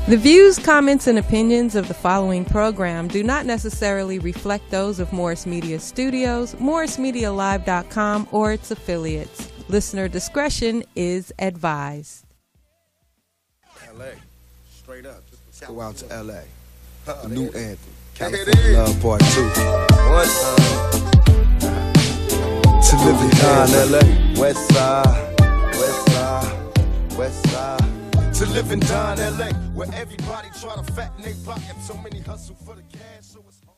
The views, comments, and opinions of the following program do not necessarily reflect those of Morris Media Studios, MorrisMediaLive.com, or its affiliates. Listener discretion is advised. L.A. Straight up. Go out to L.A. The new anthem. California Love Part 2. One time. To live in L.A. West side. West side. West side. To live and die in L.A. where everybody try to fatten they pocket. So many hustle for the cash, so it's hard.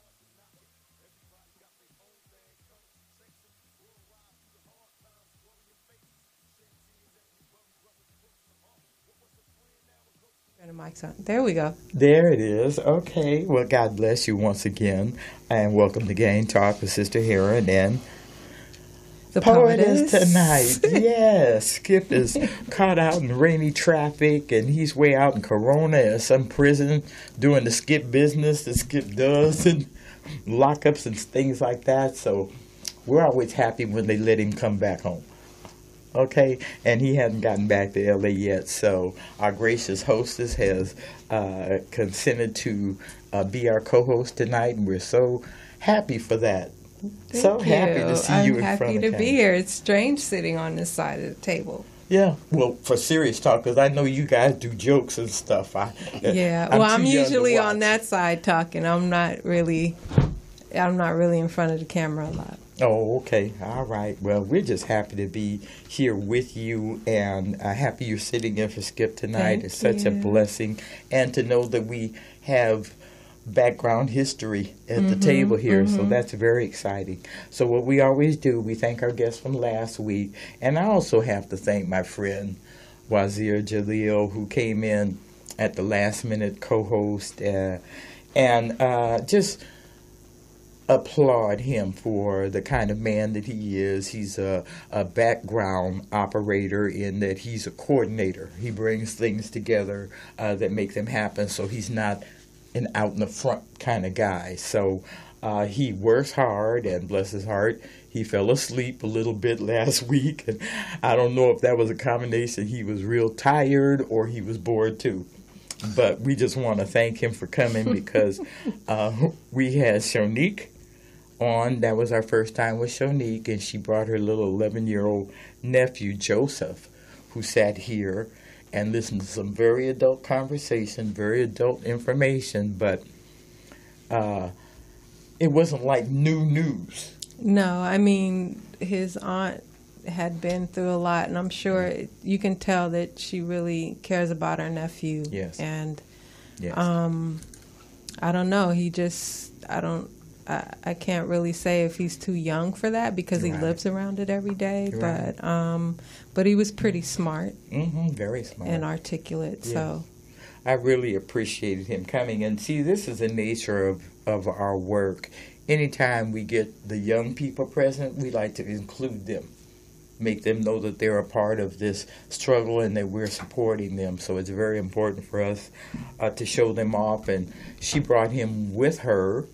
Turn the mics on. There we go. There it is. Okay. Well, God bless you once again, and welcome to Gang Talk with Sister Herron and The Poetess tonight. Yes, Skipp is caught out in rainy traffic, and he's way out in Corona in some prison doing the Skipp business that Skipp does, and lockups and things like that. So we're always happy when they let him come back home. Okay, and he hasn't gotten back to LA yet, so our gracious hostess has consented to be our co-host tonight, and we're so happy for that. Thank you. Happy to see you in front of I'm happy to camera. be here. It's strange sitting on this side of the table. Yeah, well, for serious talk, because I know you guys do jokes and stuff. I'm usually on that side talking. I'm not really in front of the camera a lot. Oh, okay. All right. Well, we're just happy to be here with you, and happy you're sitting in for Skipp tonight. It's such a blessing, and to know that we have background history at the table here, so that's very exciting. So what we always do, we thank our guests from last week, and I also have to thank my friend Wazir Jalil, who came in at the last minute co-host, and just applaud him for the kind of man that he is. He's a background operator in that he's a coordinator. He brings things together that make them happen, so he's not an out in the front kind of guy. So he works hard, and bless his heart, he fell asleep a little bit last week, and I don't know if that was a combination. He was real tired or he was bored too. But we just want to thank him for coming because we had Shonique on. That was our first time with Shonique, and she brought her little 11-year-old nephew, Joseph, who sat here and listened to some very adult conversation, very adult information, but it wasn't like new news. No, I mean, his aunt had been through a lot, and I'm sure you can tell that she really cares about her nephew. Yes. And Yes. I don't know, I can't really say if he's too young for that because he lives around it every day. Right. But he was pretty smart. Very smart. And articulate. Yes. So I really appreciated him coming. And see, this is the nature of our work. Anytime we get the young people present, we like to include them, make them know that they're a part of this struggle and that we're supporting them. So it's very important for us to show them off. And she brought him with her,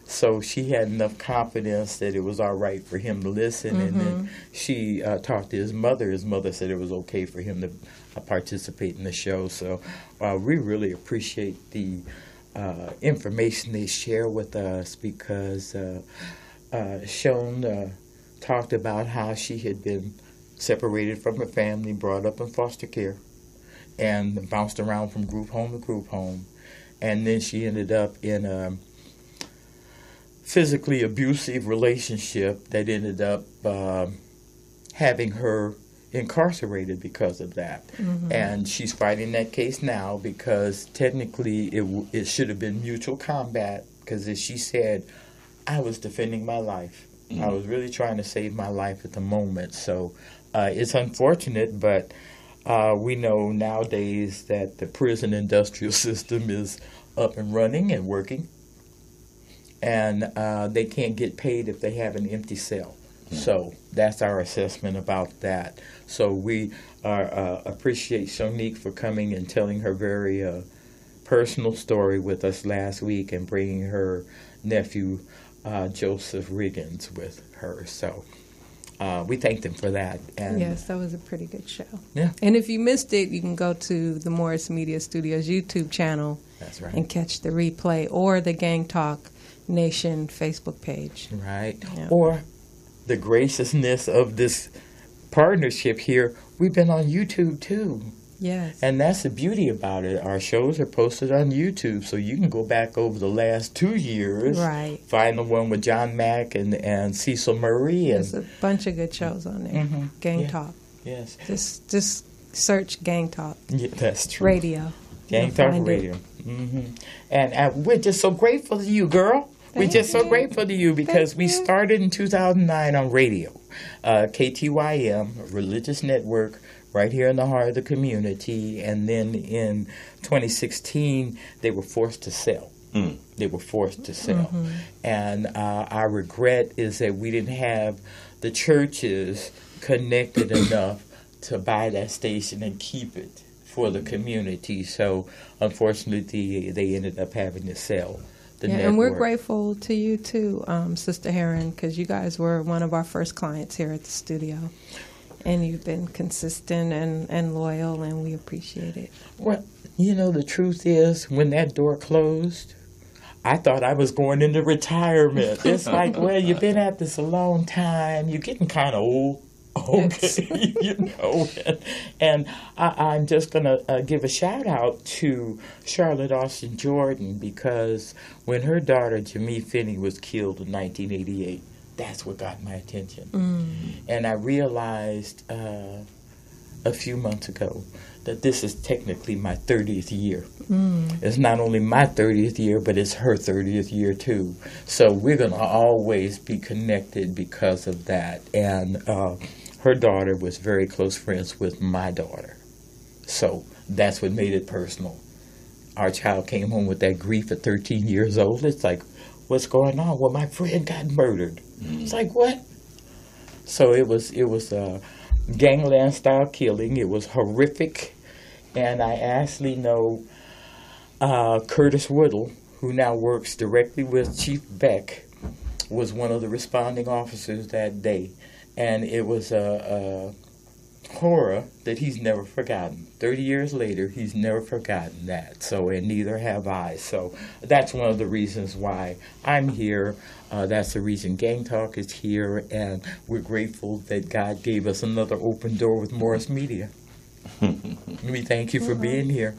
so she had enough confidence that it was all right for him to listen. And then she talked to his mother. His mother said it was okay for him to participate in the show. So we really appreciate the information they share with us, because Shon talked about how she had been separated from her family, brought up in foster care, and bounced around from group home to group home. And then she ended up in a physically abusive relationship that ended up having her incarcerated because of that. And she's fighting that case now because technically it should have been mutual combat, because as she said, I was defending my life. I was really trying to save my life at the moment. So it's unfortunate, but we know nowadays that the prison industrial system is up and running and working, and they can't get paid if they have an empty cell. So that's our assessment about that. So we appreciate Shonique for coming and telling her very personal story with us last week, and bringing her nephew Joseph Riggins with her. So we thank them for that. And yes, that was a pretty good show. Yeah. And if you missed it, you can go to the Morris Media Studios YouTube channel. That's right. And catch the replay or the Gang Talk Nation Facebook page. Right. Yeah. Or the graciousness of this partnership here. We've been on YouTube too. Yes. And that's the beauty about it. Our shows are posted on YouTube, so you can go back over the last 2 years. Right. Find the one with John Mack and Cecil Murray. And There's a bunch of good shows on there. Mm-hmm. Gang Yeah. Talk. Yes. Just search Gang Talk Yeah, that's true. Radio. Gang You'll Talk find Radio. it. Mm-hmm. And we're just so grateful to you, girl. We're just so grateful to you because we started in 2009 on radio. KTYM, a religious network right here in the heart of the community. And then in 2016, they were forced to sell. They were forced to sell. Mm-hmm. And our regret is that we didn't have the churches connected enough to buy that station and keep it for the community. So, unfortunately, they ended up having to sell the network. And we're grateful to you, too, Sister Herron, because you guys were one of our first clients here at the studio. And you've been consistent and loyal, and we appreciate it. Well, you know, the truth is, when that door closed, I thought I was going into retirement. It's like, well, you've been at this a long time. You're getting kind of old. Okay, you know, and I'm just going to give a shout out to Charlotte Austin Jordan, because when her daughter Jamie Finney was killed in 1988, that's what got my attention. And I realized a few months ago that this is technically my 30th year. It's not only my 30th year, but it's her 30th year too. So we're going to always be connected because of that. And her daughter was very close friends with my daughter. So that's what made it personal. Our child came home with that grief at 13 years old. It's like, what's going on? Well, my friend got murdered. It's like, what? So it was a gangland style killing. It was horrific. And I actually know Curtis Woodle, who now works directly with Chief Beck, was one of the responding officers that day. And it was a horror that he's never forgotten. 30 years later, he's never forgotten that. So, and neither have I. So that's one of the reasons why I'm here. That's the reason Gang Talk is here. And we're grateful that God gave us another open door with Morris Media. We thank you for being here.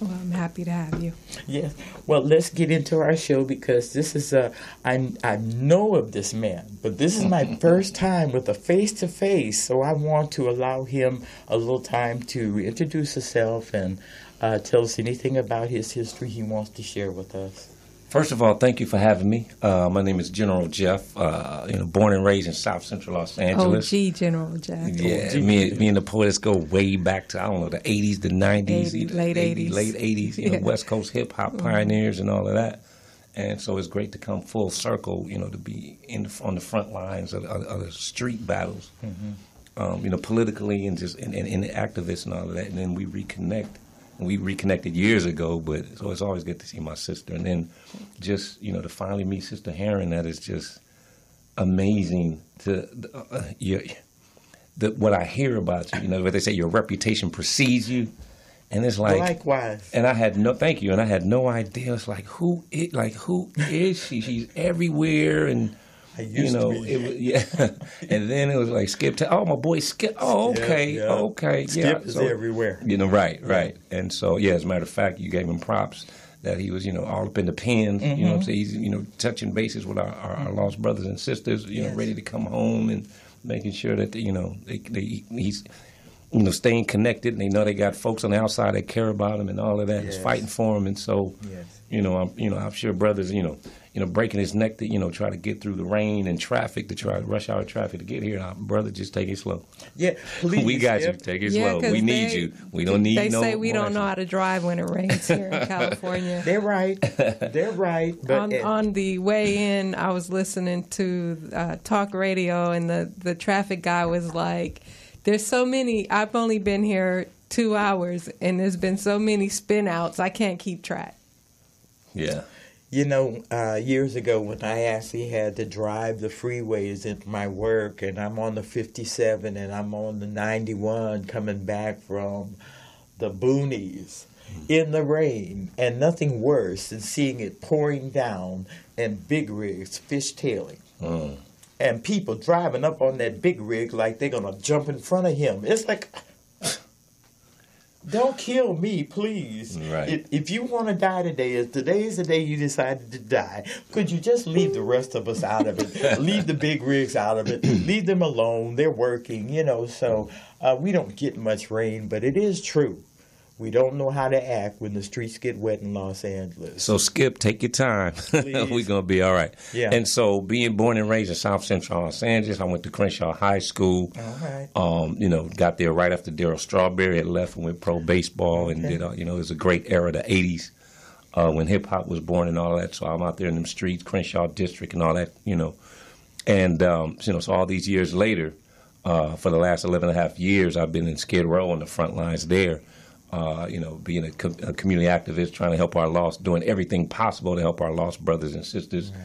Well, I'm happy to have you. Yes. Well, let's get into our show, because this is I know of this man, but this is my first time with a face-to-face, so I want to allow him a little time to introduce himself and tell us anything about his history he wants to share with us. First of all, thank you for having me. My name is General Jeff, born and raised in South Central Los Angeles. OG General Jeff. Yeah, me and the poets go way back to, I don't know, the 80s, the 90s. Late 80s. Late 80s, West Coast hip-hop pioneers and all of that. And so it's great to come full circle, to be on the front lines of the street battles, politically and just in the activists and all of that. And then we reconnect. We reconnected years ago, but so it's always good to see my sister. And then just, to finally meet Sister Herron, that is just amazing to what I hear about you. What they say, your reputation precedes you. And it's like, likewise. And I had thank you. And I had no idea. It's like, who is she? She's everywhere. And I used to be. It was, and then it was like Skipp. Oh, my boy Skipp. Oh, okay, okay. Skipp is everywhere. Right. And so, as a matter of fact, you gave him props that he was, all up in the pen. You know what I'm saying? He's, touching bases with our lost brothers and sisters. Ready to come home and making sure that he's. Staying connected, and they know they got folks on the outside that care about him and all of that. Is fighting for him, and so, I'm sure brothers, breaking his neck to, try to get through the rain and traffic to try to rush hour traffic to get here. Now, brother, just take it slow. Yeah, please. We got you. Take it slow. We need you. We don't need no. They say we don't know how to drive when it rains here in California. They're right. They're right. But on the way in, I was listening to talk radio, and the traffic guy was like, there's so many. I've only been here 2 hours, and there's been so many spin outs. I can't keep track. Yeah. You know, years ago when I actually had to drive the freeways into my work, and I'm on the 57 and I'm on the 91 coming back from the boonies in the rain, and nothing worse than seeing it pouring down and big rigs fishtailing. And people driving up on that big rig like they're going to jump in front of him. It's like... Don't kill me, please. Right. If you want to die today, if today is the day you decided to die, could you just leave the rest of us out of it? Leave the big rigs out of it. Leave them alone. They're working, you know. So we don't get much rain, but it is true. We don't know how to act when the streets get wet in Los Angeles. So, Skipp, take your time. We're going to be all right. Yeah. And so, being born and raised in South Central Los Angeles, I went to Crenshaw High School. All right. You know, got there right after Darryl Strawberry had left and went pro baseball and did, you know, it was a great era, the 80s, when hip-hop was born and all that. So, I'm out there in them streets, Crenshaw District and all that, you know. And, you know, so all these years later, for the last 11 and a half years, I've been in Skid Row on the front lines there. You know, being a community activist, trying to help our lost, doing everything possible to help our lost brothers and sisters. Right.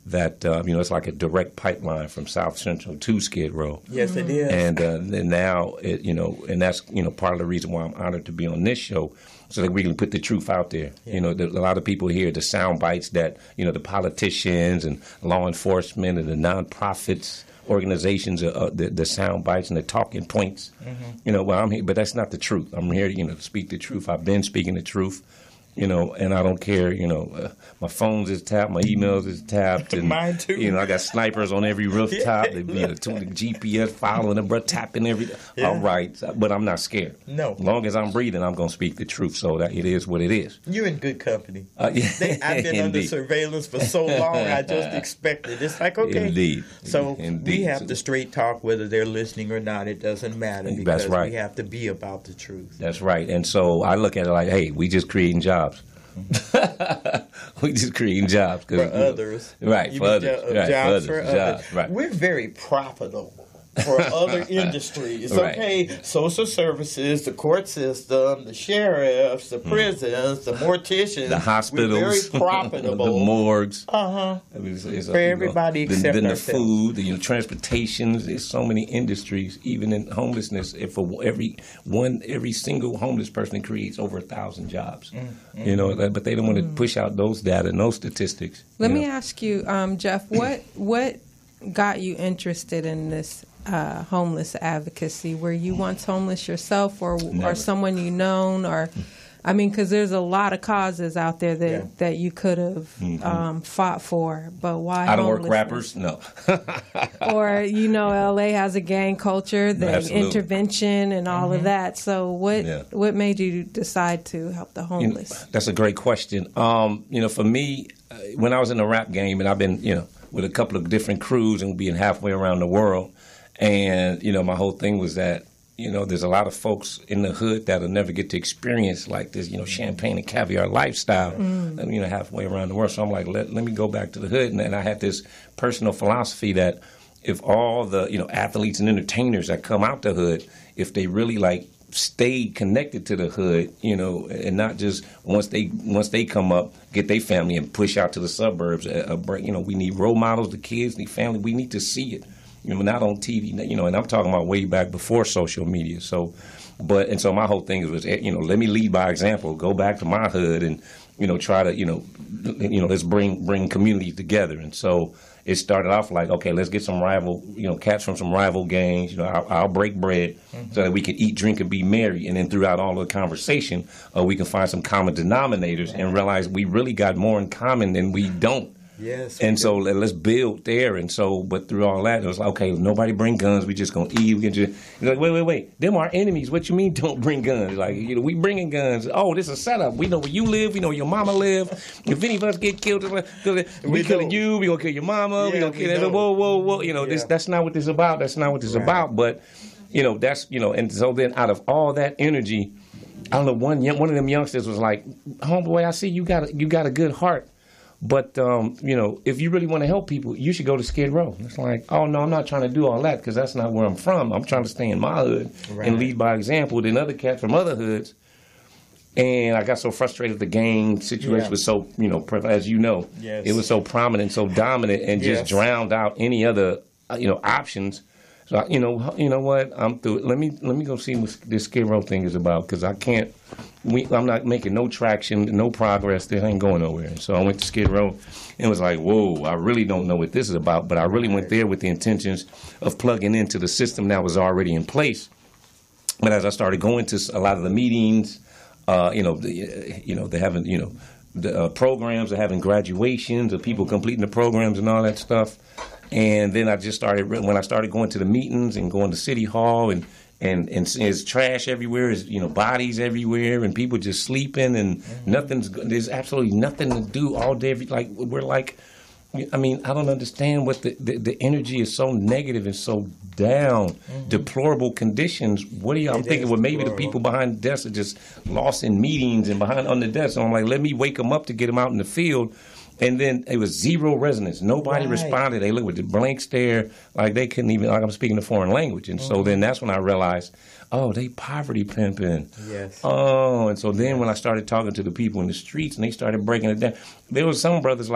That, you know, it's like a direct pipeline from South Central to Skid Row. Yes, it is. And now, you know, and that's, you know, part of the reason why I'm honored to be on this show, so that we can put the truth out there. Yeah. You know, a lot of people hear the sound bites that, you know, the politicians and law enforcement and the nonprofits, organizations, the sound bites and the talking points. You know, well, I'm here, but that's not the truth. I'm here, you know, to speak the truth. I've been speaking the truth, you know, and I don't care, you know, my phones is tapped, my emails is tapped. And, mine too. You know, I got snipers on every rooftop. They, you know, the GPS following them, bro, tapping everything. Yeah. All right, but I'm not scared. No. As long as I'm breathing, I'm going to speak the truth, so that it is what it is. You're in good company. Yeah. I've been under surveillance for so long, I just expected. It's like, okay. Indeed. So Indeed. We have to straight talk whether they're listening or not. It doesn't matter because That's right. we have to be about the truth. That's right. And so I look at it like, hey, we just creating jobs. We just creating jobs for others, right? For others, jobs for others. Jobs, right. We're very profitable for other industries. Okay, right. Social services, the court system, the sheriffs, the prisons, the morticians, the hospitals, we're very profitable. The morgues. I mean, it's for everybody except then the ourselves. food, the transportation. There's so many industries, even in homelessness. If for every single homeless person creates over 1,000 jobs, you know. But they don't want to push out those data and those statistics. Let me ask you, Jeff, what got you interested in this homeless advocacy? Were you once homeless yourself, or someone you known, or I mean, because there's a lot of causes out there that you could have fought for, but why? I don't work rappers, no. Or you know, LA has a gang culture, the intervention and all of that. So what made you decide to help the homeless? You know, that's a great question. You know, for me, when I was in the rap game, and I've been, you know, with a couple of different crews and being halfway around the world. And, you know, my whole thing was that, you know, there's a lot of folks in the hood that'll never get to experience like this, you know, champagne and caviar lifestyle, you know, halfway around the world. So I'm like, let me go back to the hood. And I had this personal philosophy that if all the, you know, athletes and entertainers that come out the hood, if they really like stayed connected to the hood, you know, and not just once they come up, get their family and push out to the suburbs. You know, we need role models, the kids, the family. We need to see it, you know, not on TV, you know, and I'm talking about way back before social media. So my whole thing was, you know, let me lead by example, go back to my hood and, you know, try to, you know, let's bring communities together. And so it started off like, okay, let's get some rival, you know, cats from some rival gangs. You know, I'll break bread so that we can eat, drink, and be merry. And then throughout all of the conversation, we can find some common denominators and realize we really got more in common than we don't. Yes. And so let's build there. And so, but through all that, it was like, okay, nobody bring guns. We just gonna eat. We can just like, wait. Them our enemies. What you mean? Don't bring guns? Like, you know, we bringing guns. Oh, this is a setup. We know where you live. We know where your mama live. If any of us get killed, we killing you. We gonna kill your mama. We gonna kill everyone. Whoa. You know, that's not what this is about. That's not what this is about. But you know, that's, you know, and so then out of all that energy, I don't know. One of them youngsters was like, homeboy, I see you got a good heart. But, you know, if you really want to help people, you should go to Skid Row. It's like, oh, no, I'm not trying to do all that because that's not where I'm from. I'm trying to stay in my hood and lead by example. Then other cats from other hoods, And I got so frustrated. The gang situation was so, as you know, it was so prominent, so dominant, and just drowned out any other, options. So, you know what? I'm through it. Let me go see what this Skid Row thing is about, because I can't. I'm not making no traction, no progress. This ain't going nowhere. And so I went to Skid Row and was like, whoa, I really don't know what this is about. But I really went there with the intentions of plugging into the system that was already in place. But as I started going to a lot of the meetings, they're having, the programs, they're having graduations of people completing the programs and all that stuff. And then I just started, when I started going to the meetings and going to City Hall, and there's trash everywhere, there's, bodies everywhere, and people just sleeping, and there's absolutely nothing to do all day. I don't understand what the energy is so negative and so down, deplorable conditions. I'm thinking, well, maybe the people behind the desk are just lost in meetings and behind on the desk. So I'm like, let me wake them up to get them out in the field. And then it was zero resonance. Nobody responded. They looked with a blank stare, like they couldn't even, like I'm speaking a foreign language. And so then that's when I realized, oh, they poverty pimping. Yes. Oh, and so then when I started talking to the people in the streets and they started breaking it down, there was some brothers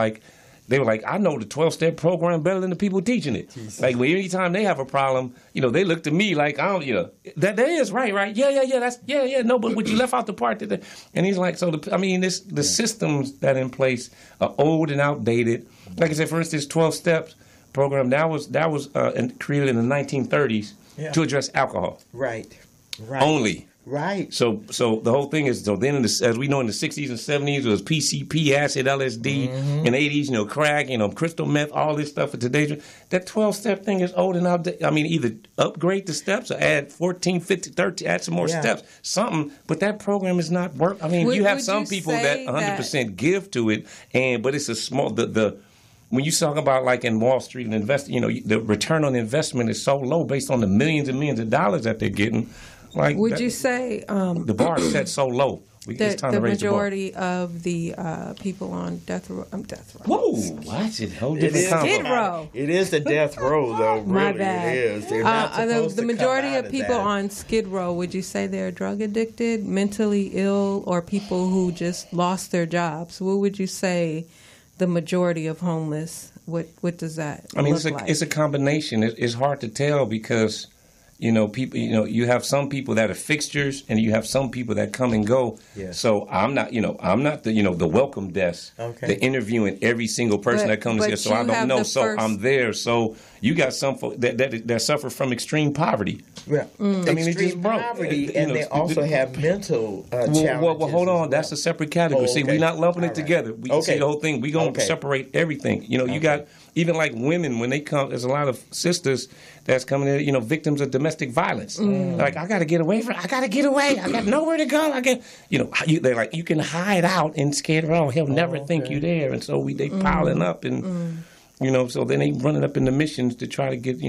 they were like, I know the 12-step program better than the people teaching it. Jesus. Like, anytime they have a problem, they look to me like, that is right. Yeah, no, but you left out the part that, and he's like, the systems that in place are old and outdated. Like I said, for instance, 12-steps program, that was created in the 1930s to address alcohol. Right. Only. Right. So the whole thing is, then as we know, in the 60s and 70s, it was PCP, acid, LSD, in the 80s, crack, crystal meth, all this stuff. For today's, that 12-step thing is old and outdated. I mean, either upgrade the steps or add 14, 15, 13, add some more steps, something. But that program is not work. I mean, you have some people that 100% give to it, but it's a small, when you talk about like in Wall Street and investing, the return on investment is so low based on the millions and millions of dollars that they're getting. Like, would you say the bar is set so low? The majority of the people on death row. Whoa, watch it. Whole different Skid Row. It is the death row, though. My really, bad. It is. They're not supposed the to majority come out of people on Skid Row, would you say they're drug addicted, mentally ill, or people who just lost their jobs? What would you say the majority of homeless? What does that? Look like? It's a combination. It's hard to tell because. People. You have some people that are fixtures, and you have some people that come and go. Yeah. So I'm not the welcome desk, the interviewing every single person that comes here. So I don't know. So I'm there. So you got some folks that suffer from extreme poverty. Yeah. Extreme poverty, and they also have mental challenges. Well, hold on. That's a separate category. See, we're not lumping it together. We see the whole thing. We're going to separate everything. You got even like women when they come. There's a lot of sisters that's coming in. Victims of domestic violence. Like, I got to get away I got nowhere to go. They're like, you can hide out in Skid Row. He'll never think you there. And so they piling up and. So then they running up in the missions to try to get,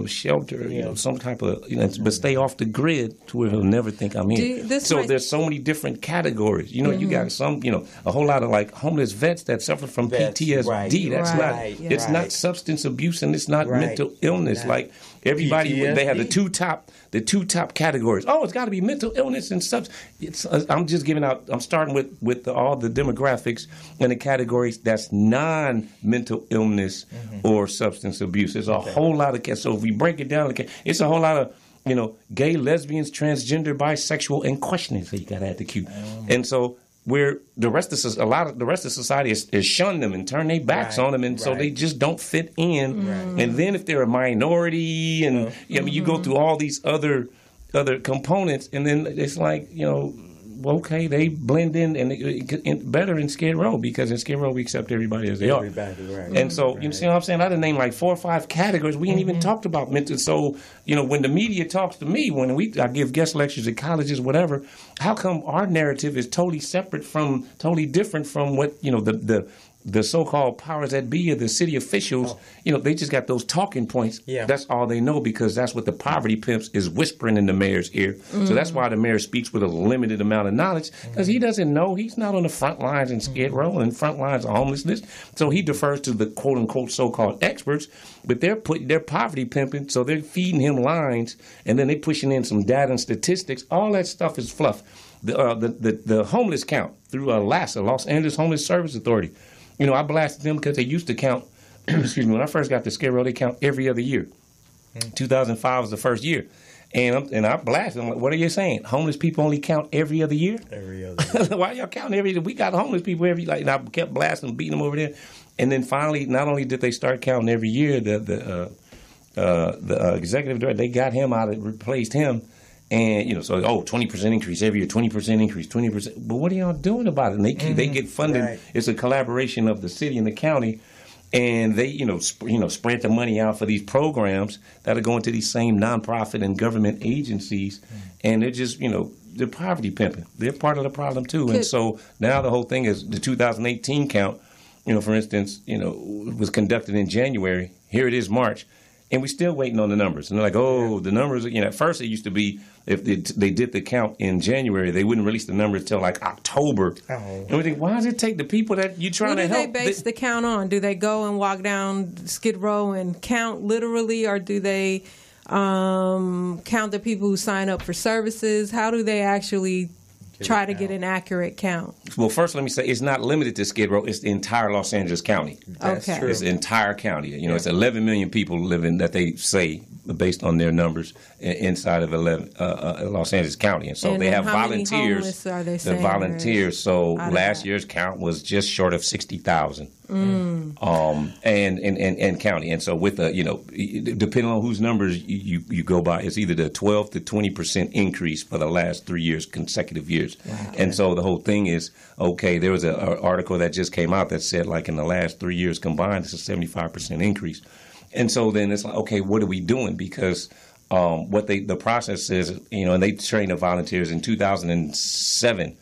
shelter, some type of, but stay off the grid to where he'll never think I'm here. There's so many different categories. You got some, a whole lot of like homeless vets that suffer from PTSD. Right. It's not substance abuse and it's not mental illness. Like everybody, PTSD. They have the two top categories. Oh, it's got to be mental illness and substance. I'm just giving out. I'm starting with all the demographics and the categories that's non-mental illness or substance abuse. There's a whole lot of. So if we break it down, it's a whole lot of gay, lesbians, transgender, bisexual, and questioning. So you got to add the Q. And so where the rest of society is shun them and turn their backs on them, and so they just don't fit in. And then if they're a minority, and you go through all these other components, and then it's like okay, they blend in and better in Skid Row because in Skid Row we accept everybody as they are. And so you see what I'm saying? I done named like 4 or 5 categories. We ain't even talked about mental. So when the media talks to me, I give guest lectures at colleges, whatever. How come our narrative is totally different from what the the so-called powers that be of the city officials, they just got those talking points. Yeah. That's all they know, because that's what the poverty pimps is whispering in the mayor's ear. So that's why the mayor speaks with a limited amount of knowledge, because he doesn't know. He's not on the front lines in Skid Row and front lines of homelessness. So he defers to the quote-unquote so-called experts, but they're poverty pimping, so they're feeding him lines, and then they pushing in some data and statistics. All that stuff is fluff. The homeless count through LASA, Los Angeles Homeless Service Authority. I blasted them because they used to count, excuse me, when I first got to Skid Row, they count every other year. 2005 was the first year. And I blasted them. Like, what are you saying? Homeless people only count every other year? Every other year. Why y'all counting every year? We got homeless people every, and I kept blasting them, beating them over there. And then finally, not only did they start counting every year, the executive director, they got him out and replaced him. And, 20% increase every year, 20% increase, 20%. But what are y'all doing about it? And they get funded. Right. It's a collaboration of the city and the county. And they, spread the money out for these programs that are going to these same nonprofit and government agencies. And they're just, they're poverty pimping. They're part of the problem, too. And so now the whole thing is the 2018 count, for instance, was conducted in January. Here it is March. And we're still waiting on the numbers. And they're like, the numbers, at first it used to be if they did the count in January, they wouldn't release the numbers until like October. Oh. And we think, why does it take the people that you're trying to help? What do they base the count on? Do they go and walk down Skid Row and count literally, or do they count the people who sign up for services? How do they actually try to get an accurate count? Well, first, let me say it's not limited to Skid Row. It's the entire Los Angeles County. That's true. It's the entire county. It's 11 million people living, that they say, based on their numbers, inside of Los Angeles County. And so they have volunteers. How many homeless are they saying? The volunteers. So last year's count was just short of 60,000. And county. And so with depending on whose numbers you go by, it's either the 12 to 20% increase for the last 3 years, consecutive years. Wow. And so the whole thing is, there was an article that just came out that said, like, in the last 3 years combined, it's a 75% increase. And so then it's like, okay, what are we doing? Because the process is, and they train the volunteers. In 2007,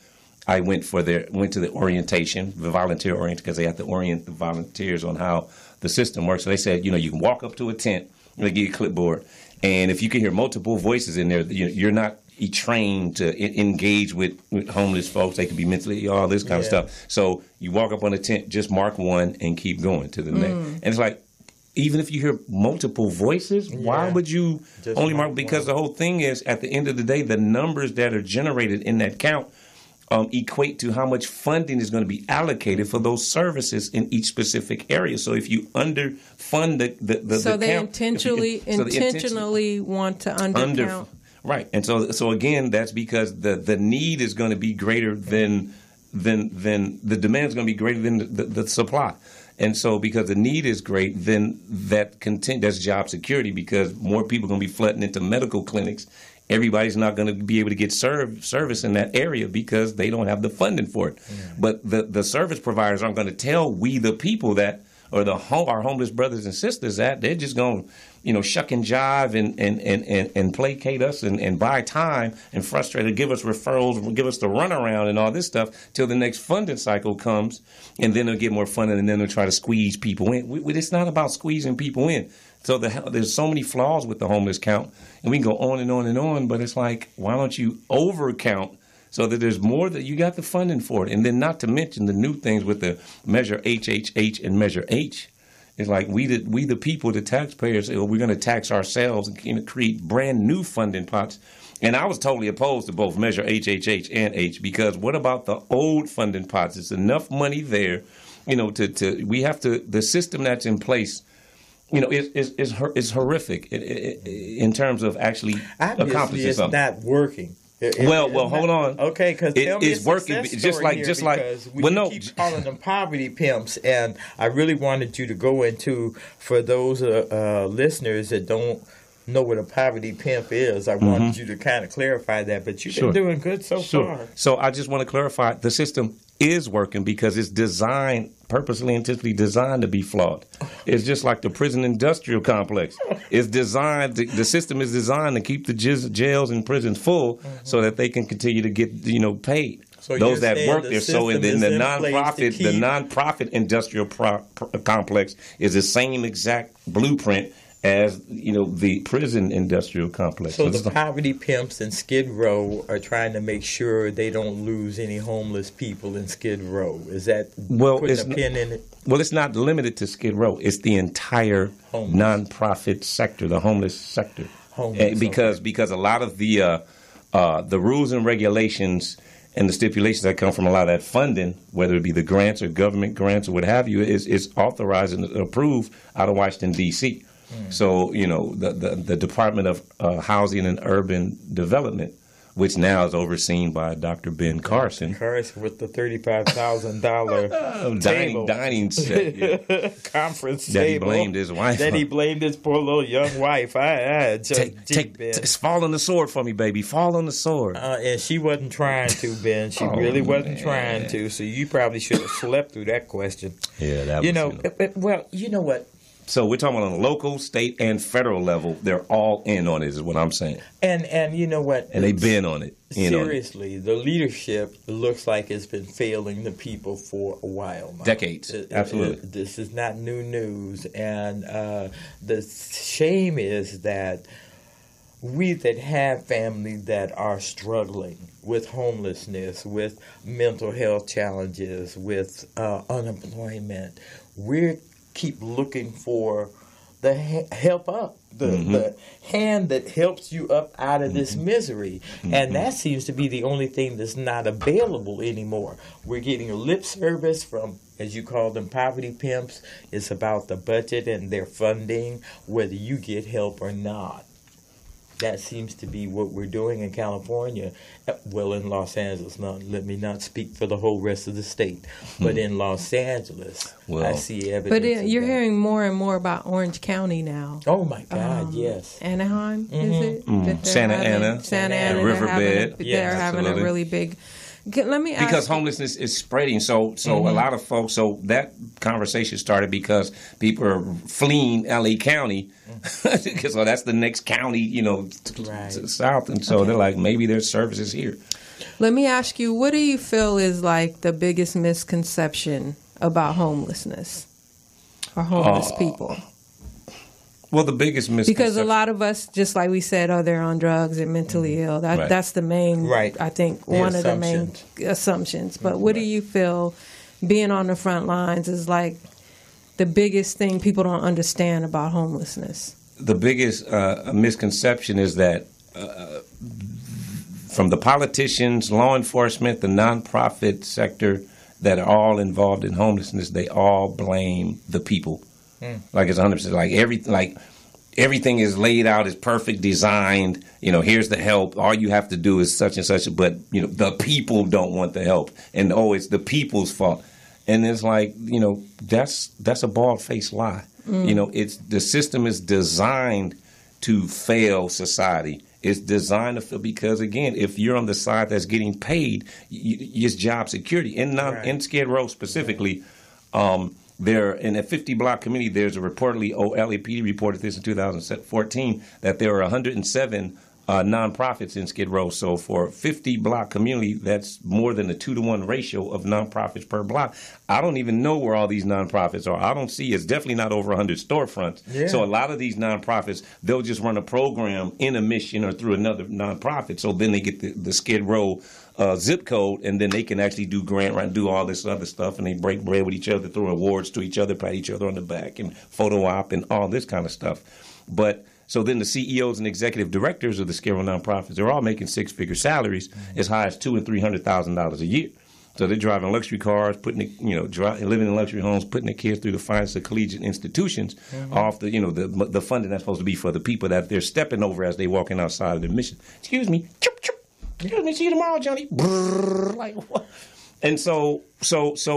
I went to the orientation, the volunteer orientation, because they have to orient the volunteers on how the system works. So they said, you can walk up to a tent, they give you a clipboard, and if you can hear multiple voices in there, you're not trained to engage with homeless folks. They could be mentally, all this kind of stuff. So you walk up on a tent, just mark one, and keep going to the next. And it's like, even if you hear multiple voices, why would you just only mark? Because the whole thing is, at the end of the day, the numbers that are generated in that count equate to how much funding is going to be allocated for those services in each specific area. So if you underfund the so they count, intentionally want to undercount. Right, and so again, that's because the need is going to be greater than the demand is going to be greater than the supply. And so because the need is great, then that's job security, because more people are going to be flooding into medical clinics. Everybody's not going to be able to get service in that area because they don't have the funding for it. Yeah. But the service providers aren't going to tell we the people that, or our homeless brothers and sisters, that they're just going to, shuck and jive and placate us and buy time and frustrate us, give us referrals, give us the runaround and all this stuff till the next funding cycle comes, and then they'll get more funding, and then they'll try to squeeze people in. It's not about squeezing people in. So there's so many flaws with the homeless count, and we can go on and on and on, but it's like, why don't you overcount so that there's more, that you got the funding for it? And then not to mention the new things with the Measure HHH and Measure H. It's like we the people, the taxpayers, we're going to tax ourselves and create brand new funding pots. And I was totally opposed to both Measure HHH and H, because what about the old funding pots? It's enough money there, the system that's in place, is horrific in terms of actually accomplishing it's something. It's not working. Well, hold on. Okay, because it's working. Just like keep calling them poverty pimps, and I really wanted you to go into, for those listeners that don't know what a poverty pimp is, I wanted you to kind of clarify that. But you've been doing good so far. So I just want to clarify, the system is working because it's purposely intentionally designed to be flawed. It's just like the prison industrial complex. It's designed, the system is designed to keep the jails and prisons full so that they can continue to get, paid. So those you're that saying work the there. So in system the is in place to keep- nonprofit industrial complex is the same exact blueprint as the prison industrial complex. So the poverty pimps in Skid Row are trying to make sure they don't lose any homeless people in Skid Row. Is that putting a pin in it? Well, it's not limited to Skid Row. It's the entire nonprofit sector, the homeless sector. Because a lot of the rules and regulations and the stipulations that come from a lot of that funding, whether it be the grants or government grants or what have you, is authorized and approved out of Washington, D.C. So, the Department of Housing and Urban Development, which now is overseen by Dr. Ben Carson. Carson with the $35,000 dining set, yeah. Conference that table. He blamed his wife. That he blamed his poor little young wife. Fall on the sword for me, baby. Fall on the sword. And she wasn't trying to, Ben. She really wasn't trying to. So you probably should have slept through that question. Yeah, that was. Well, you know what? So we're talking about on the local, state, and federal level. They're all in on it, is what I'm saying. And you know what? And they've been on it. Seriously, the leadership looks like it's been failing the people for a while now. Decades. Absolutely. This is not new news. And the shame is that we that have families that are struggling with homelessness, with mental health challenges, with unemployment, we're keep looking for the help up, the hand that helps you up out of this misery. And that seems to be the only thing that's not available anymore. We're getting a lip service from, as you call them, poverty pimps. It's about the budget and their funding, whether you get help or not. That seems to be what we're doing in California. Well, in Los Angeles. Now, let me not speak for the whole rest of the state. But in Los Angeles, I see evidence. But you're hearing more and more about Orange County now. Oh, my God, yes. Anaheim, is it? Santa Ana, the Riverbed. They're having a really big... Let me ask because homelessness is spreading, so a lot of folks. So that conversation started because people are fleeing L.A. County, because that's the next county, to south, and so they're like, maybe there's services here. Let me ask you, what do you feel is like the biggest misconception about homelessness or homeless people? Well, the biggest misconception, because a lot of us, just like we said, they're on drugs and mentally ill. That's the main, I think, one of the main assumptions. But what do you feel, being on the front lines, is like the biggest thing people don't understand about homelessness? The biggest misconception is that from the politicians, law enforcement, the nonprofit sector that are all involved in homelessness, they all blame the people. Like it's 100%. Like everything is laid out, is perfect, designed. Here's the help. All you have to do is such and such. But the people don't want the help, and it's the people's fault. And it's like that's a bald-faced lie. It's the system is designed to fail society. It's designed to fail because, again, if you're on the side that's getting paid, it's job security. In Skid Row specifically. There in a 50-block community, there's a reportedly, LAPD reported this in 2014, that there are 107 nonprofits in Skid Row. So for a 50-block community, that's more than a 2-to-1 ratio of nonprofits per block. I don't even know where all these nonprofits are. I don't see. It's definitely not over 100 storefronts. Yeah. So a lot of these nonprofits, they'll just run a program in a mission or through another nonprofit. So then they get the Skid Row zip code, and then they can actually do grant writing, do all this other stuff, and they break bread with each other, throw awards to each other, pat each other on the back, and photo op and all this kind of stuff. But so then the CEOs and executive directors of the Skid Row nonprofits are all making six-figure salaries, as high as $200,000 and $300,000 a year. So they're driving luxury cars, living in luxury homes, putting their kids through the finest of collegiate institutions, off the funding that's supposed to be for the people that they're stepping over as they walking outside of their mission. Excuse me, chirp, chirp. Excuse me, see you tomorrow, Johnny. Brrr, like what? And so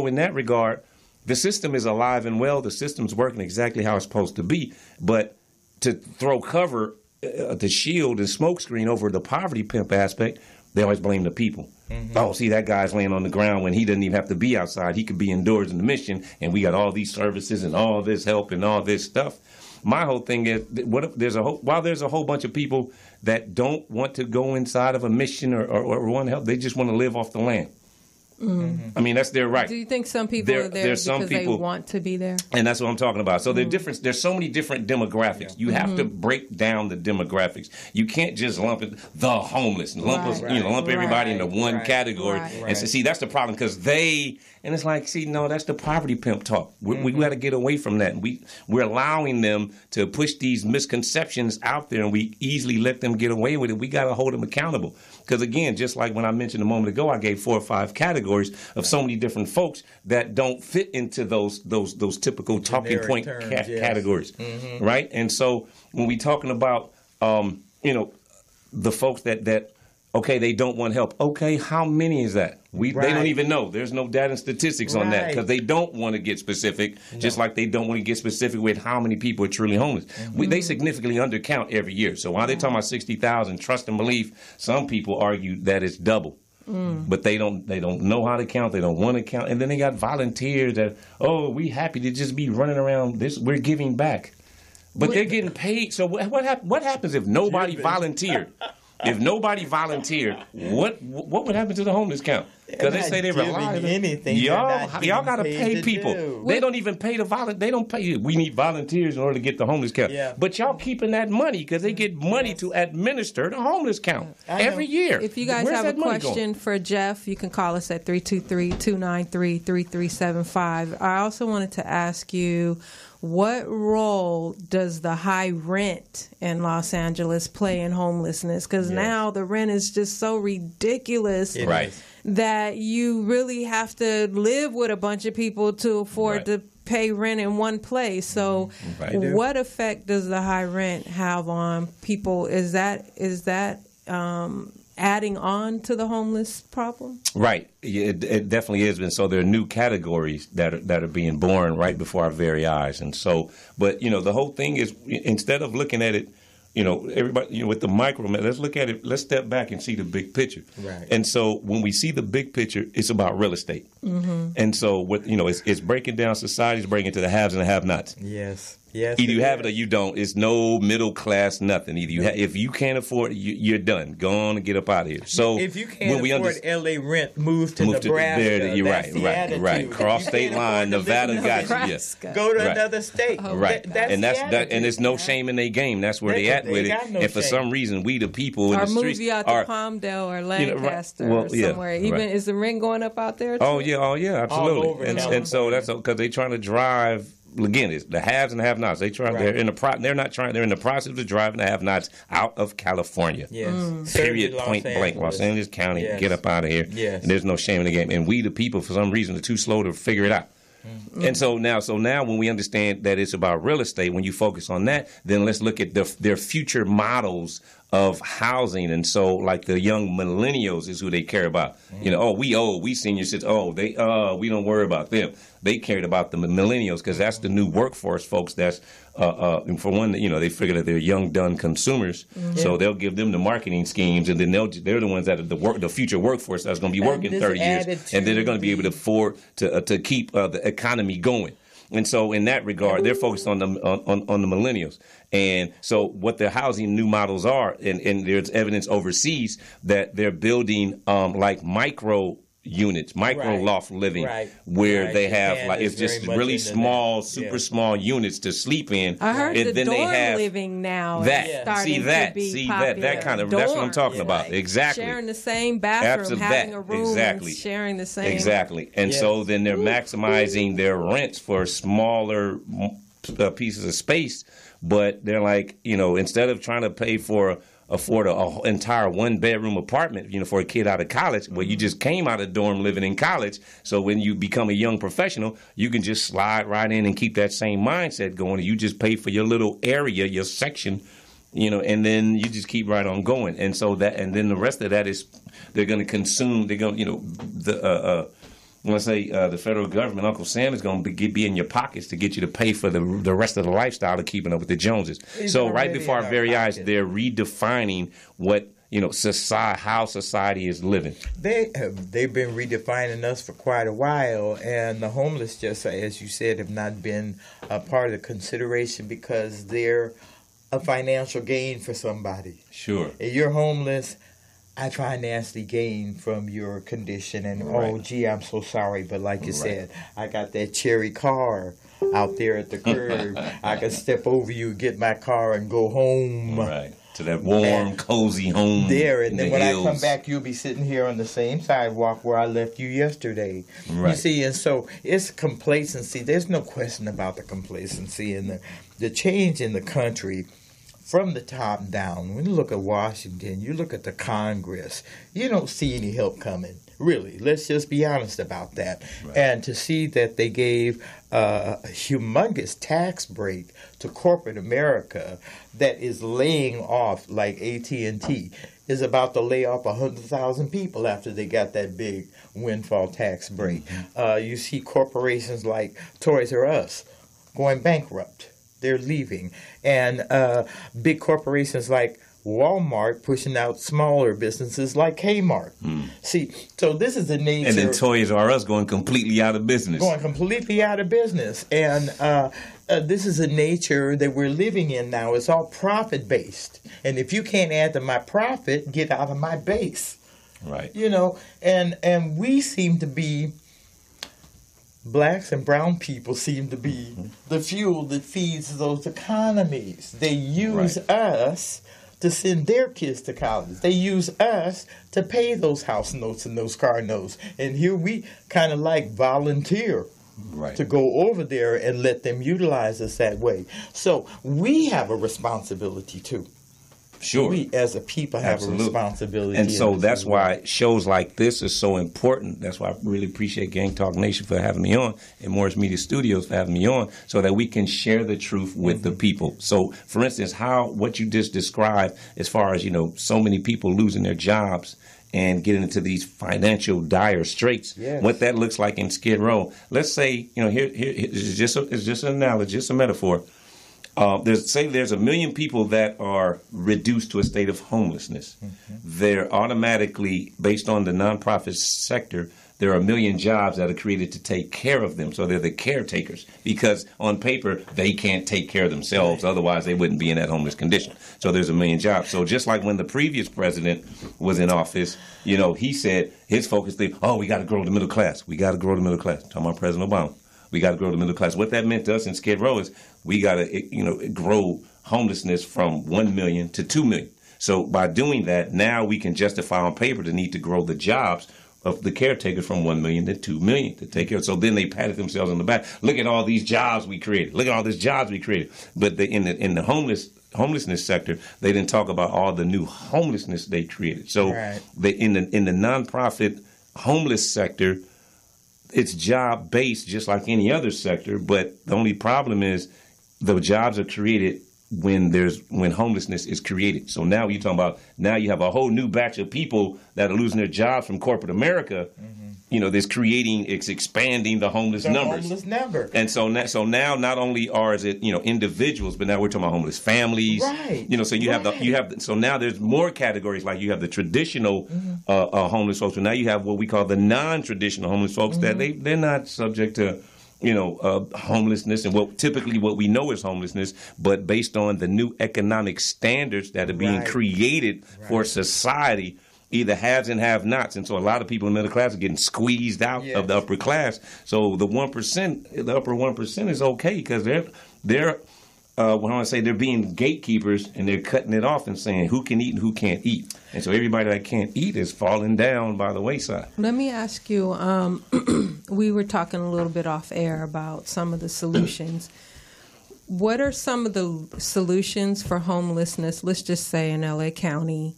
in that regard, the system is alive and well. The system's working exactly how it's supposed to be. But to throw cover, the shield and smokescreen over the poverty pimp aspect, they always blame the people. Oh, see, that guy's laying on the ground when he doesn't even have to be outside. He could be indoors in the mission, and we got all these services and all this help and all this stuff. My whole thing is, while there's a whole bunch of people that don't want to go inside of a mission or want help, they just want to live off the land. I mean, that's their right. Do you think some people are there because they want to be there? And that's what I'm talking about. So there's so many different demographics. You have to break down the demographics. You can't just lump it, the homeless, lump everybody into one category. And so, see, that's the problem because and it's like, see, no, that's the poverty pimp talk. We got to get away from that. We're allowing them to push these misconceptions out there, and we easily let them get away with it. We got to hold them accountable. Because, again, just like when I mentioned a moment ago, I gave 4 or 5 categories of so many different folks that don't fit into those typical talking point categories, right? And so when we're talking about, the folks that okay, they don't want help. Okay, how many is that? They don't even know. There's no data and statistics on that because they don't want to get specific, just like they don't want to get specific with how many people are truly homeless. They significantly undercount every year. So while they're talking about 60,000, trust and belief, some people argue that it's double. But they don't know how to count. They don't want to count. And then they got volunteers that, we happy to just be running around. We're giving back. But they're getting paid. So what happens if nobody volunteered? If nobody volunteered, what would happen to the homeless count? Because they say they rely on anything. Y'all got to pay people. They don't even pay the volunteer. They don't pay. We need volunteers in order to get the homeless count. Yeah. But y'all keeping that money because they get money to administer the homeless count every year. If you guys have a question for Jeff, you can call us at 323-293-3375. I also wanted to ask you, what role does the high rent in Los Angeles play in homelessness? Because now the rent is just so ridiculous that you really have to live with a bunch of people to afford to pay rent in one place. So what effect does the high rent have on people? Is that adding on to the homeless problem? Right. It definitely is. And so there are new categories that are being born right before our very eyes. And so, but, the whole thing is, instead of looking at it, everybody, with the micro, let's look at it, let's step back and see the big picture. Right. And so when we see the big picture, it's about real estate. And so, it's breaking down society, it's breaking to the haves and the have-nots. Yes. Yes, either you have it or you don't. It's no middle class, nothing. Either if you can't afford it, you're done. Go on and get up out of here. So if you can't afford LA rent, move to Nebraska. You're right. Cross state line, Nevada got you. Yes. Go to another state. Right. And there's no shame in their game. That's where they at with it. And for some reason, we the people in the streets move you out to Palmdale or Lancaster or somewhere. Even is the rent going up out there too? Oh yeah, absolutely. And so that's because they're trying to drive. Again, it's the haves and the have-nots. They're in the process of driving the have-nots out of California. Yes. Period. Point blank. Los Angeles County. Yes. Get up out of here. Yes. And there's no shame in the game. And we, the people, for some reason, are too slow to figure it out. And so now when we understand that it's about real estate, when you focus on that, then let's look at their future models of housing. And so, like the young millennials is who they care about. We senior citizens. We don't worry about them. They cared about the millennials because that's the new workforce, folks. That's for one, they figure that they're young, done consumers, so they'll give them the marketing schemes, and then they're the ones that are the future workforce that's going to be working 30 years, and then they're going to be able to afford to keep the economy going. And so, in that regard, they're focused on the millennials. And so, what their housing new models are, and there's evidence overseas that they're building like micro units, micro loft living, where they have it's just really small, super small units to sleep in. I heard and the then dorm they have living now. That kind of that's what I'm talking about. Exactly, sharing the same bathroom, having a room, and sharing the same. Exactly, and so then they're maximizing their rents for smaller pieces of space. But they're like, instead of trying to afford an entire one-bedroom apartment, for a kid out of college, well, you just came out of dorm living in college. So when you become a young professional, you can just slide right in and keep that same mindset going. You just pay for your little area, your section, and then you just keep right on going. And so and then the rest of that is they're going to consume. They're going, the federal government, Uncle Sam is going to be in your pockets to get you to pay for the rest of the lifestyle of keeping up with the Joneses. So right before our very eyes, they're redefining what how society is living. They've been redefining us for quite a while, and the homeless, just as you said, have not been a part of the consideration because they're a financial gain for somebody. Sure. If you're homeless, I financially gained from your condition, and oh, gee, I'm so sorry, but like you said, I got that cherry car out there at the curb. I can step over you, get my car, and go home. Right. To that warm, cozy home. There, and then when hills. I come back, you'll be sitting here on the same sidewalk where I left you yesterday. Right. You see, and so it's complacency. There's no question about the complacency and the change in the country from the top down. When you look at Washington, you look at the Congress, you don't see any help coming. Really, let's just be honest about that. Right. And to see that they gave a humongous tax break to corporate America that is laying off, like AT&T is about to lay off 100,000 people after they got that big windfall tax break. You see corporations like Toys R Us going bankrupt. They're leaving. And big corporations like Walmart pushing out smaller businesses like Kmart. See, so this is the nature. And then Toys R Us going completely out of business. Going completely out of business. And this is the nature that we're living in now. It's all profit-based. And if you can't add to my profit, get out of my base. Right. You know, and we seem to be, blacks and brown people seem to be the fuel that feeds those economies. They use us to send their kids to college. They use us to pay those house notes and those car notes. And here we kind of like volunteer to go over there and let them utilize us that way. So we have a responsibility too. Sure. We as a people have a responsibility. And so that's why shows like this are so important. That's why I really appreciate Gang Talk Nation for having me on and Morris Media Studios for having me on so that we can share the truth with the people. So, for instance, what you just described as far as, you know, so many people losing their jobs and getting into these financial dire straits, what that looks like in Skid Row. Let's say, you know, here it's just an analogy, just a metaphor. There's 1 million people that are reduced to a state of homelessness. They're automatically, based on the nonprofit sector, there are 1 million jobs that are created to take care of them. So they're the caretakers because on paper, they can't take care of themselves. Otherwise, they wouldn't be in that homeless condition. So there's 1 million jobs. So just like when the previous president was in office, you know, he said his focus thing, we got to grow the middle class. We got to grow the middle class. Talking about President Obama. We got to grow the middle class. What that meant to us in Skid Row is we got to, you know, grow homelessness from 1 million to 2 million. So by doing that, now we can justify on paper the need to grow the jobs of the caretakers from 1 million to 2 million to take care of. So then they patted themselves on the back. Look at all these jobs we created. Look at all these jobs we created. But in the homelessness sector, they didn't talk about all the new homelessness they created. So in the nonprofit homeless sector, it's job based just like any other sector, but the only problem is the jobs are created when homelessness is created. So now you're talking about you have a whole new batch of people that are losing their jobs from corporate America. You know, it's expanding the homeless numbers. And so now not only are it, you know, individuals, but now we're talking about homeless families. Right. You know, so you have so now there's more categories. Like you have the traditional homeless folks, but now you have what we call the non-traditional homeless folks that they're not subject to, you know, homelessness and what we know is homelessness, but based on the new economic standards that are being created for society. Either haves and have-nots, and so a lot of people in the middle class are getting squeezed out of the upper class. So the 1%, the upper 1% is okay because they're they're being gatekeepers and they're cutting it off and saying who can eat and who can't eat. And so everybody that can't eat is falling down by the wayside. Let me ask you, we were talking a little bit off air about some of the solutions. What are some of the solutions for homelessness, let's just say in LA County?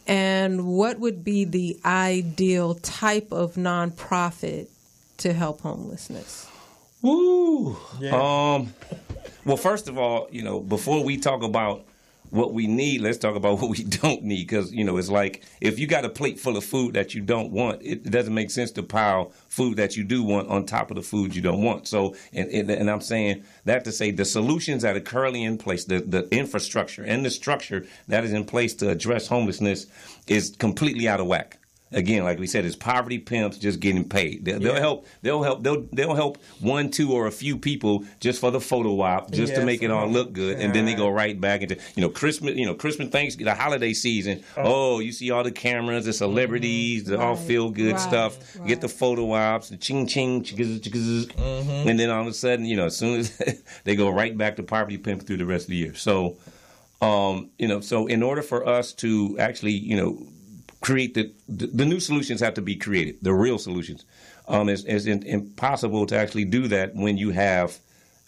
And what would be the ideal type of nonprofit to help homelessness? Woo! Yeah. Well, first of all, you know, before we talk about what we need, let's talk about what we don't need. Because, you know, it's like if you got a plate full of food that you don't want, it doesn't make sense to pile food that you do want on top of the food you don't want. So, and I'm saying that to say the solutions that are currently in place, the infrastructure and the structure that is in place to address homelessness is completely out of whack. again, like we said, it's poverty pimps just getting paid. They'll help 1, 2, or a few people just for the photo op, just to make it all look good, and then they go right back into Christmas, Thanksgiving, the holiday season. Oh, you see all the cameras, the celebrities, the all feel good stuff. Get the photo ops, the ching ching, and then all of a sudden, as soon as they go right back to poverty pimp through the rest of the year. So, so in order for us to actually, create the new solutions have to be created, the real solutions. It's impossible to actually do that when you have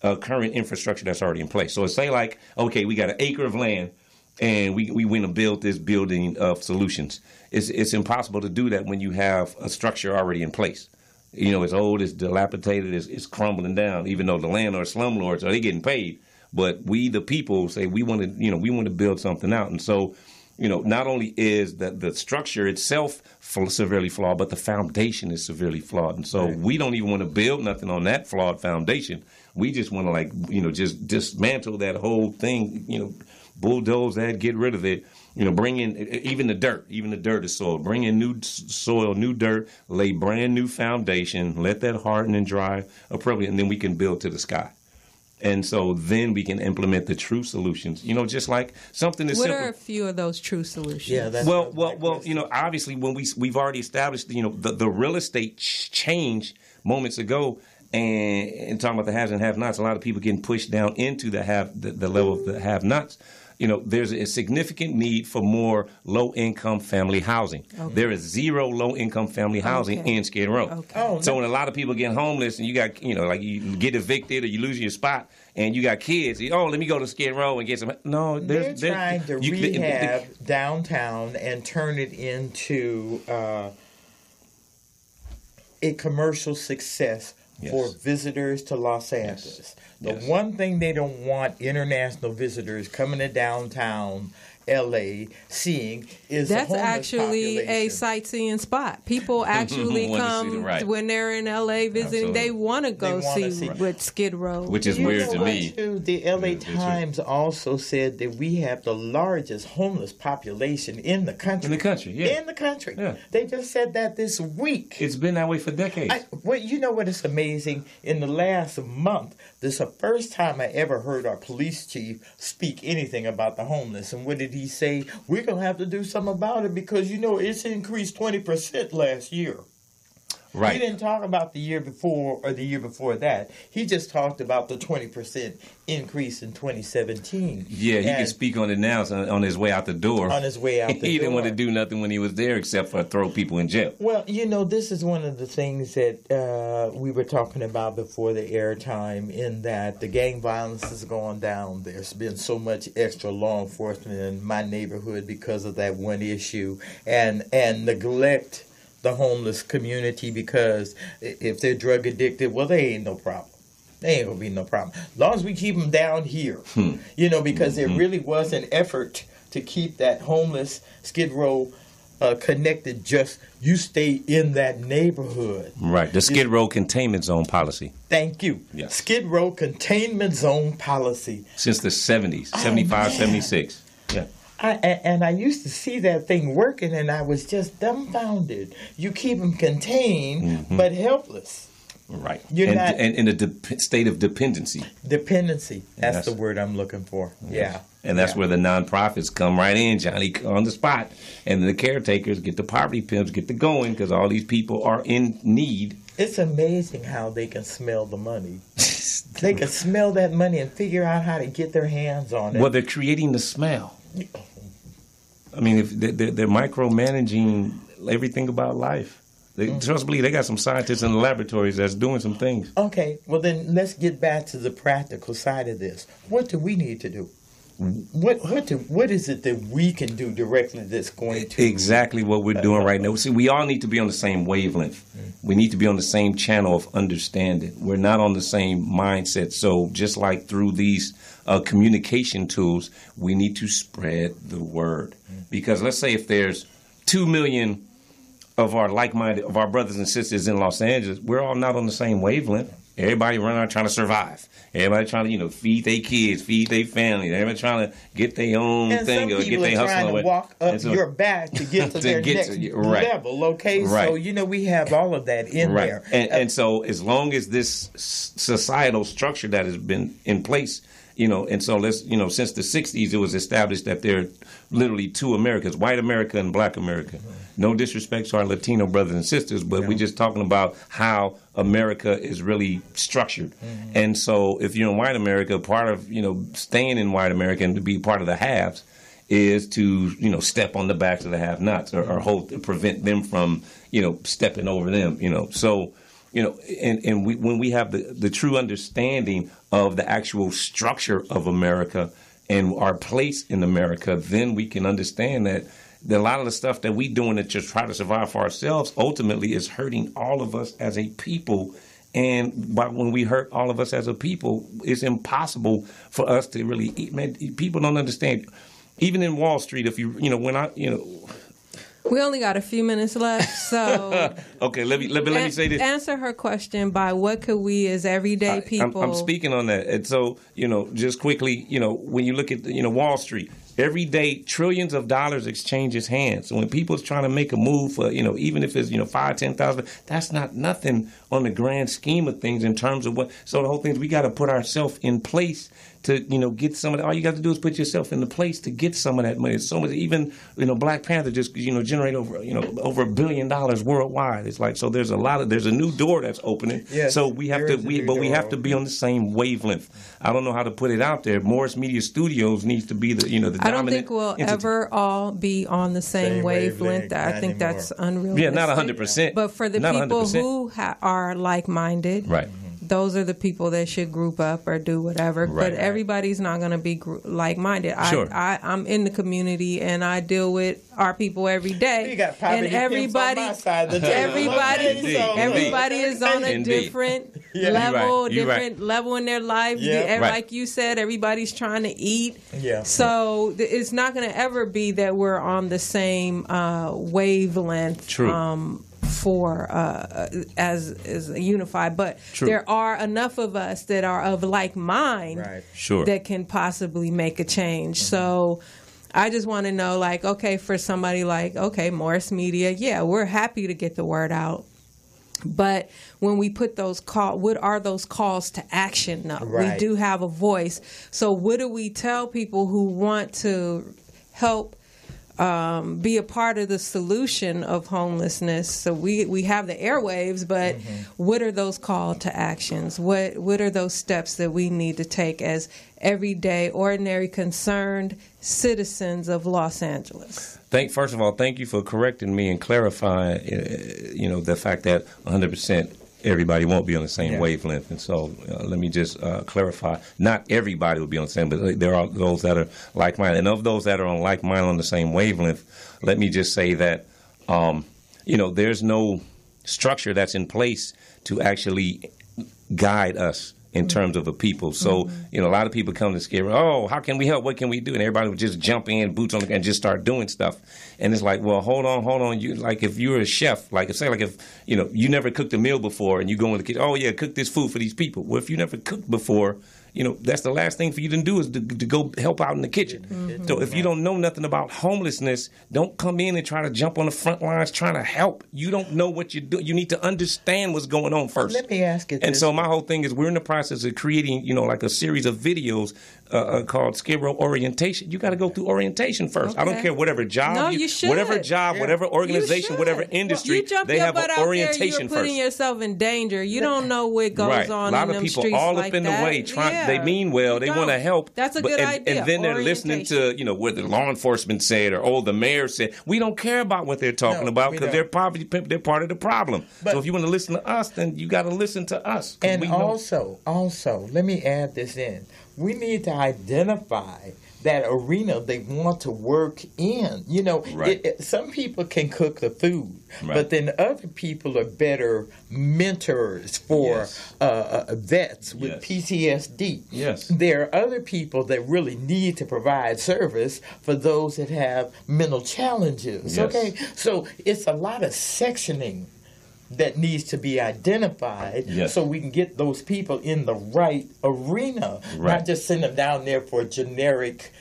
current infrastructure that's already in place. So say like, okay, we got an acre of land and we want to build this building of solutions. It's impossible to do that when you have a structure already in place. It's old, it's dilapidated, it's crumbling down, even though the landlords, slumlords, are they getting paid? But we, the people, say we want to build something out. And so, not only is the structure itself severely flawed, but the foundation is severely flawed. And so we don't even want to build nothing on that flawed foundation. We just want to just dismantle that whole thing, bulldoze that, get rid of it, bring in even the dirt. Even the dirt is soil. Bring in new soil, new dirt, lay brand new foundation, let that harden and dry appropriately, and then we can build to the sky. And so then we can implement the true solutions. Just like something as simple. What are a few of those true solutions? Yeah, that's obviously when we've already established, the real estate change moments ago, and talking about the haves and have-nots, a lot of people getting pushed down into the level of the have-nots. There's a significant need for more low-income family housing. Okay. There is zero low-income family housing in Skid Row. Okay. So when a lot of people get homeless and you got, you get evicted or you lose your spot and you got kids, let me go to Skid Row and get some. No, they're trying to rehab downtown and turn it into a commercial success. Yes. For visitors to Los Angeles. Yes. The one thing they don't want international visitors coming to downtown L.A. seeing is that's the homeless actually population. A sightseeing spot. People actually come when they're in L.A. visiting. Absolutely. They want to go see what Skid Row. Which is weird to me. The L.A. Times also said that we have the largest homeless population in the country. In the country, yeah. In the country. Yeah. They just said that this week. It's been that way for decades. You know what is amazing? In the last month, this is the first time I ever heard our police chief speak anything about the homeless. And what did he say? We're going to have to do something about it because, it's increased 20% last year. Right. He didn't talk about the year before or the year before that. He just talked about the 20% increase in 2017. Yeah, he can speak on it now on his way out the door. On his way out the door. He didn't want to do nothing when he was there except for throw people in jail. Well, this is one of the things that we were talking about before the airtime, in that the gang violence has gone down. There's been so much extra law enforcement in my neighborhood because of that one issue, and neglect the homeless community, because if they're drug addicted, they ain't no problem. They ain't gonna be no problem. As long as we keep them down here, because there really was an effort to keep that homeless Skid Row connected. Just you stay in that neighborhood. Right. The Skid Row Containment Zone policy. Thank you. Yes. Skid Row Containment Zone policy. Since the 70s, 75, 76. Yeah. I used to see that thing working, and I was just dumbfounded. You keep them contained, but helpless. Right. And in a state of dependency. Dependency. That's the word I'm looking for. Yeah. And that's where the nonprofits come right in, Johnny, on the spot. And the caretakers get the poverty pimps, get the going, because all these people are in need. It's amazing how they can smell the money. They can smell that money and figure out how to get their hands on it. Well, they're creating the smell. I mean, if they're micromanaging everything about life. Trust me, they got some scientists in the laboratories that's doing some things. Okay, well then let's get back to the practical side of this. What do we need to do? What is it that we can do directly that's going to... Exactly what we're doing right now. See, we all need to be on the same wavelength. We need to be on the same channel of understanding. We're not on the same mindset. So just like through these communication tools, we need to spread the word. Because let's say if there's 2 million of our like-minded, of our brothers and sisters in Los Angeles, we're all not on the same wavelength. Everybody running around trying to survive. Everybody trying to, feed their kids, feed their family. Everybody trying to get their own thing or get their hustle. And some people are trying to walk up your back to get to their next level, okay? Right. So, we have all of that in there. And so as long as this societal structure that has been in place, and so let's, since the 60s, it was established that there are literally two Americas, white America and black America. No disrespect to our Latino brothers and sisters, but we're just talking about how America is really structured. And so if you're in white America, part of, staying in white America and to be part of the haves is to, step on the backs of the have-nots or prevent them from, stepping over them, So, and when we have the true understanding of the actual structure of America and our place in America, then we can understand that a lot of the stuff that we doing to just try to survive for ourselves ultimately is hurting all of us as a people. And when we hurt all of us as a people, it's impossible for us to really eat. Man, people don't understand. Even in Wall Street, if we only got a few minutes left, so okay. Let me say this. Answer her question by what could we as everyday people. I'm speaking on that, and so just quickly, when you look at Wall Street, every day trillions of dollars exchanges hands. So when people's trying to make a move for even if it's $5,000-$10,000, that's not nothing on the grand scheme of things in terms of what. So the whole thing is we got to put ourselves in place to get some of that. All you got to do is put yourself in the place to get some of that money. It's so much. Even Black Panther just generate over $1 billion worldwide. It's like, so there's a new door that's opening. Yes, so we have to we have to be on the same wavelength. I don't know how to put it out there. Morris Media Studios needs to be the I don't think we'll ever all be on the same wavelength. I think that's unrealistic. Yeah, not 100%. But for the people who are like-minded, right. Those are the people that should group up or do whatever. Right. But everybody's not going to be like-minded. Sure. I'm in the community and I deal with our people every day. You got and everybody, on my side of the everybody is on a different level, level in their life. Yeah. Like you said, everybody's trying to eat. Yeah. So it's not going to ever be that we're on the same wavelength. True. For as unified, but True. There are enough of us that are of like mind that can possibly make a change. So I just want to know, like, okay, for somebody like, okay, Morris Media, we're happy to get the word out. But when we put those what are those calls to action? No, we do have a voice. So what do we tell people who want to help be a part of the solution of homelessness? So we have the airwaves, but what are those call to actions? What are those steps that we need to take as everyday, ordinary, concerned citizens of Los Angeles? First of all, thank you for correcting me and clarifying, the fact that 100% everybody won't be on the same wavelength. And so let me just clarify. Not everybody will be on the same, but there are those that are like-minded. And of those that are on like-minded on the same wavelength, let me just say that, there's no structure that's in place to actually guide us in terms of a people. So, a lot of people come to Skipp, how can we help? What can we do? And everybody would just jump in, boots on the and just start doing stuff. And it's like, well, hold on. You like if you're a chef, if you never cooked a meal before and you go in the kitchen, cook this food for these people. Well, if you never cooked before, that's the last thing for you to do is to go help out in the kitchen. So if you don't know nothing about homelessness, don't come in and try to jump on the front lines trying to help. You don't know what you do. You need to understand what's going on first. Let me ask you this. And so my whole thing is we're in the process of creating, like a series of videos called Skid Row Orientation. You got to go through orientation first. Okay. I don't care whatever job, whatever organization, whatever industry, they have an orientation first. You're putting yourself in danger. You don't know what goes on in them streets. A lot of people all like up in the way they mean well. They want to help. That's a good idea. And then they're listening to, what the law enforcement said or the mayor said. We don't care about what they're talking about because they're part of the problem. So if you want to listen to us, then you got to listen to us. And also, let me add this in. We need to identify that arena they want to work in. Some people can cook the food, but then other people are better mentors for vets with PTSD. Yes. There are other people that really need to provide service for those that have mental challenges. Yes. Okay, so it's a lot of sectioning that needs to be identified so we can get those people in the right arena, not just send them down there for generic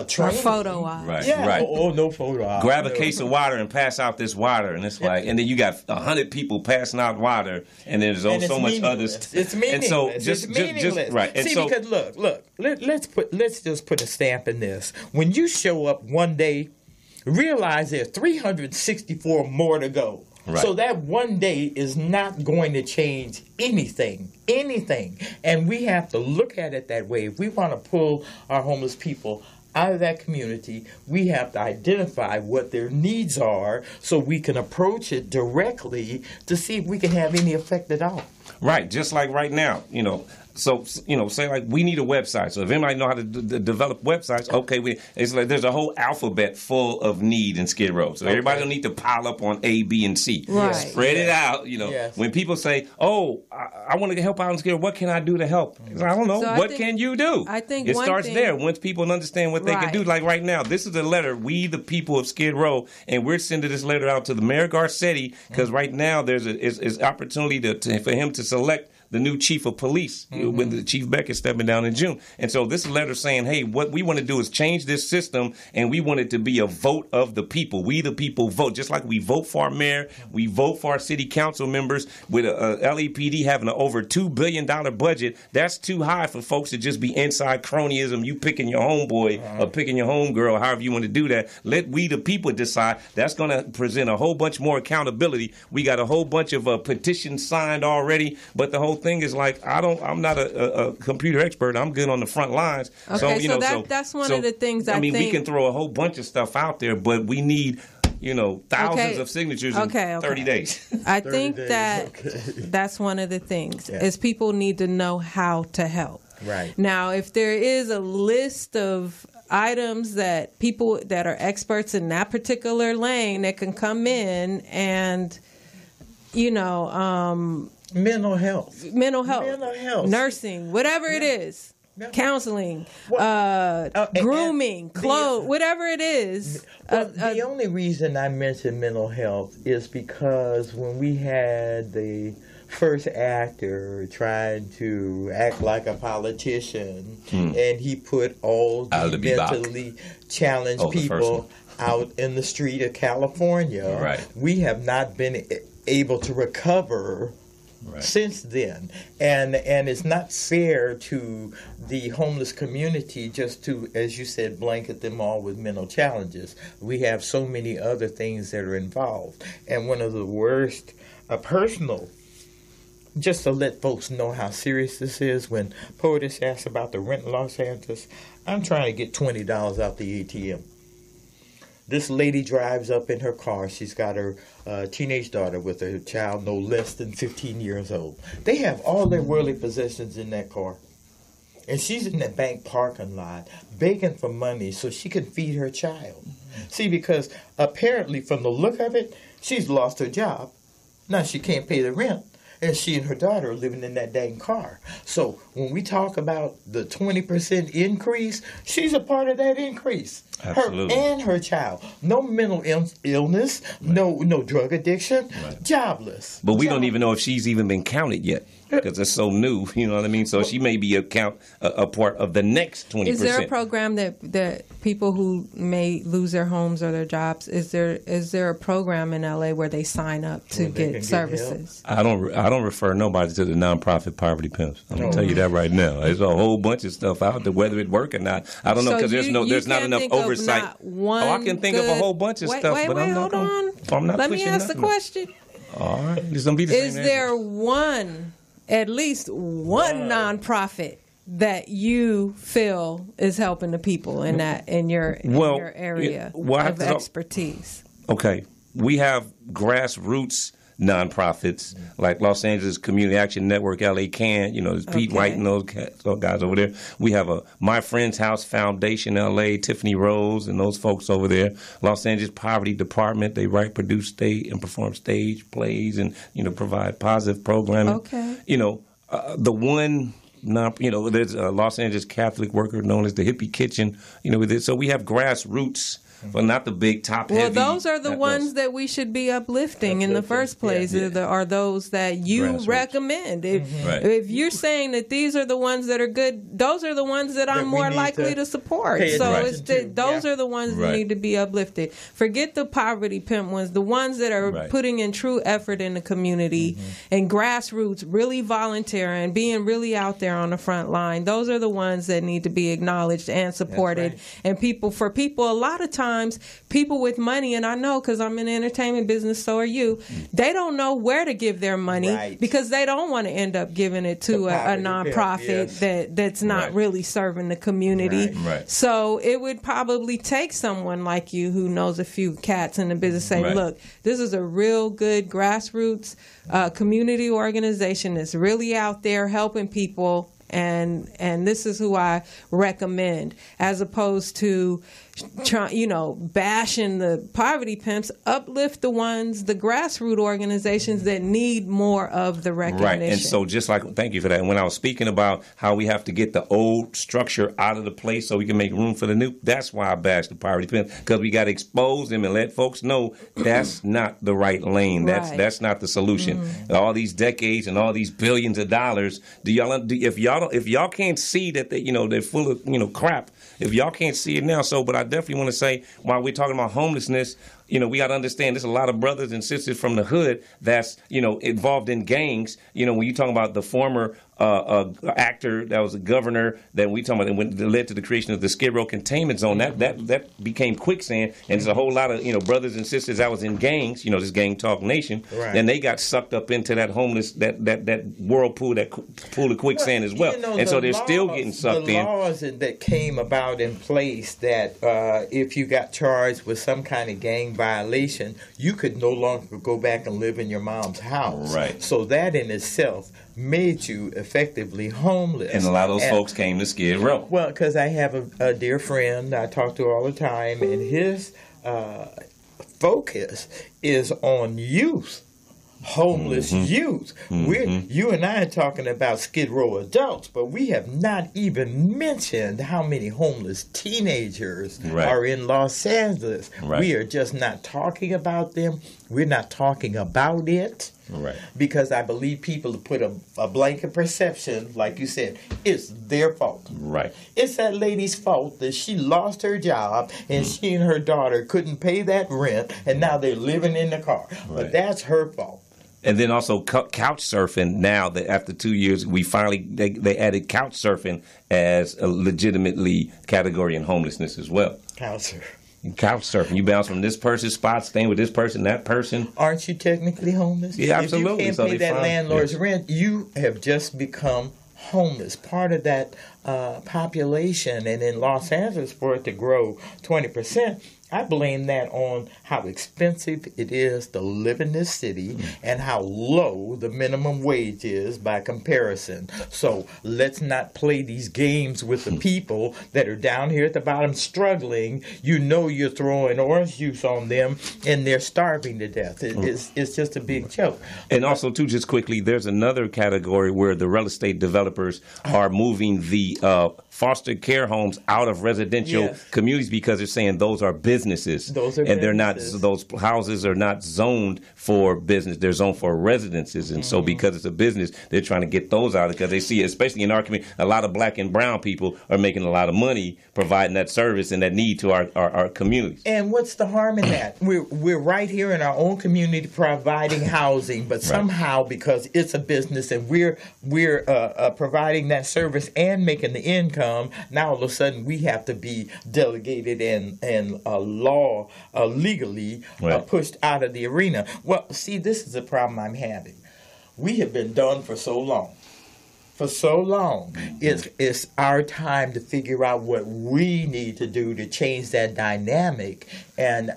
training. Photo op. Right, Yeah. right. Oh, no photo op. Grab a case of water and pass out this water, and it's like, and then you got 100 people passing out water, and there's so much other stuff. It's meaningless. And so just right. And see, so, because look, let's just put a stamp in this. When you show up one day, realize there's 364 more to go. Right. So that one day is not going to change anything. And we have to look at it that way. If we want to pull our homeless people out of that community, we have to identify what their needs are so we can approach it directly to see if we can have any effect at all. Right, just like right now, So, say like we need a website. So if anybody know how to develop websites, okay, it's like there's a whole alphabet full of need in Skid Row. So everybody don't need to pile up on A, B, and C. Right. Spread it out. When people say, "Oh, I want to help out in Skid Row, what can I do to help?" It's like, I don't know. So What can you do? I think it starts there. Once people understand what they can do. Like right now, this is a letter. We, the people of Skid Row, and we're sending this letter out to the Mayor Garcetti because right now there's is opportunity for him to select the new chief of police when the Chief Beck is stepping down in June. And so this letter saying, hey, what we want to do is change this system, and we want it to be a vote of the people. We, the people, vote. Just like we vote for our mayor, we vote for our city council members. With LEPD having an over $2 billion budget, that's too high for folks to just be inside cronyism. You picking your homeboy or picking your homegirl, however you want to do that. Let we, the people, decide. That's going to present a whole bunch more accountability. We got a whole bunch of petitions signed already, but the whole thing is like, I'm not a computer expert. I'm good on the front lines. Okay, so that's one of the things I think. We can throw a whole bunch of stuff out there, but we need, thousands of signatures in 30 days. I think that's one of the things is people need to know how to help. Right. Now, if there is a list of items that people that are experts in that particular lane that can come in and, mental health, nursing, whatever it is, counseling, grooming, clothes, whatever it is. The only reason I mentioned mental health is because when we had the first actor trying to act like a politician, and he put all the mentally challenged people out in the street of California, we have not been able to recover since then, and it's not fair to the homeless community just to, as you said, blanket them all with mental challenges. We have so many other things that are involved, and one of the worst, personal, just to let folks know how serious this is, when POTUS asked about the rent in Los Angeles, I'm trying to get $20 out the ATM. This lady drives up in her car. She's got her teenage daughter with her child no less than 15 years old. They have all their worldly possessions in that car. And she's in the bank parking lot begging for money so she can feed her child. See, because apparently from the look of it, she's lost her job. Now she can't pay the rent. And she and her daughter are living in that dang car. So when we talk about the 20% increase, she's a part of that increase. Absolutely. Her and her child. No mental illness, no drug addiction, jobless. But we don't even know if she's even been counted yet because it's so new, you know what I mean? So she may be a part of the next 20%. Is there a program that people who may lose their homes or their jobs, is there a program in LA where they sign up to get services? I don't refer nobody to the nonprofit Poverty Pimps. I'm going to tell you that right now. There's a whole bunch of stuff out there, whether it work or not. I don't know because there's not enough oversight. I can think of a whole bunch of stuff, but I'm not hold on. Let me ask the question. All right. It's going to be the same answer. Is there at least one nonprofit that you feel is helping the people in your area of expertise? Okay. We have grassroots nonprofits like Los Angeles Community Action Network, LA Can, there's Pete White and those guys over there. We have a My Friend's House Foundation, LA, Tiffany Rose and those folks over there. Los Angeles Poverty Department, they write, produce, and perform stage plays and, provide positive programming. Okay. The one there's a Los Angeles Catholic worker known as the Hippie Kitchen, so we have grassroots Well, not the big top heavy. Well, those are the ones that we should be uplifting in the first place. Are those that you recommend. If you're saying that these are the ones that are good, those are the ones that I'm more likely to support. So those are the ones that need to be uplifted. Forget the poverty pimp ones, the ones that are putting in true effort in the community and grassroots, really volunteering, being really out there on the front line. Those are the ones that need to be acknowledged and supported. And for people, a lot of times, people with money, and I know because I'm in the entertainment business, so are you, they don't know where to give their money because they don't want to end up giving it to a nonprofit that's not really serving the community. So it would probably take someone like you who knows a few cats in the business say, look, this is a real good grassroots community organization that's really out there helping people, and this is who I recommend, as opposed to bashing the poverty pimps. Uplift the grassroots organizations that need more of the recognition. Right, and so thank you for that. And when I was speaking about how we have to get the old structure out of the place so we can make room for the new, that's why I bashed the poverty pimps, because we got to expose them and let folks know that's not the right lane. That's not the solution. All these decades and all these billions of dollars. If y'all can't see that they're full of crap. If y'all can't see it now, but I definitely want to say, while we're talking about homelessness, we got to understand there's a lot of brothers and sisters from the hood that's, involved in gangs. When you're talking about the former actor that was a governor that we talking about that led to the creation of the Skid Row containment zone, that became quicksand. And there's a whole lot of, brothers and sisters that was in gangs, this Gang Talk Nation, and they got sucked up into that homeless, that whirlpool, that pool of quicksand as well. And so they're still getting sucked in. The laws that came about in place that if you got charged with some kind of gang violation, you could no longer go back and live in your mom's house. Right. So that in itself made you effectively homeless. And a lot of those folks came to Skid Row. Well, because I have a dear friend I talk to all the time, and his focus is on youth. Homeless youth. You and I are talking about Skid Row adults, but we have not even mentioned how many homeless teenagers are in Los Angeles. We are just not talking about them. We're not talking about it. Because I believe people put a blanket perception, like you said, it's their fault. It's that lady's fault that she lost her job and she and her daughter couldn't pay that rent, and now they're living in the car. But that's her fault. And then also couch surfing. Now that after 2 years, we finally they added couch surfing as a legitimately category in homelessness as well. Couch surfing. You bounce from this person's spot, staying with this person, that person. Aren't you technically homeless? Yeah, absolutely. If you can't pay that landlord's rent, you have just become homeless. Part of that population, and in Los Angeles, for it to grow 20%, I blame that on how expensive it is to live in this city and how low the minimum wage is by comparison. So let's not play these games with the people that are down here at the bottom struggling. You're throwing orange juice on them and they're starving to death. It's just a big joke. And also, too, just quickly, there's another category where the real estate developers are moving the foster care homes out of residential communities because they're saying those are businesses. They're not, those houses are not zoned for business. They're zoned for residences. And so because it's a business, they're trying to get those out because they see, especially in our community, a lot of black and brown people are making a lot of money providing that service and that need to our communities. And what's the harm in that? We're right here in our own community providing housing, but somehow because it's a business and we're providing that service and making the income, now all of a sudden we have to be delegated and law legally pushed out of the arena. Well, see, this is a problem I'm having. We have been done for so long. For so long, it's our time to figure out what we need to do to change that dynamic, and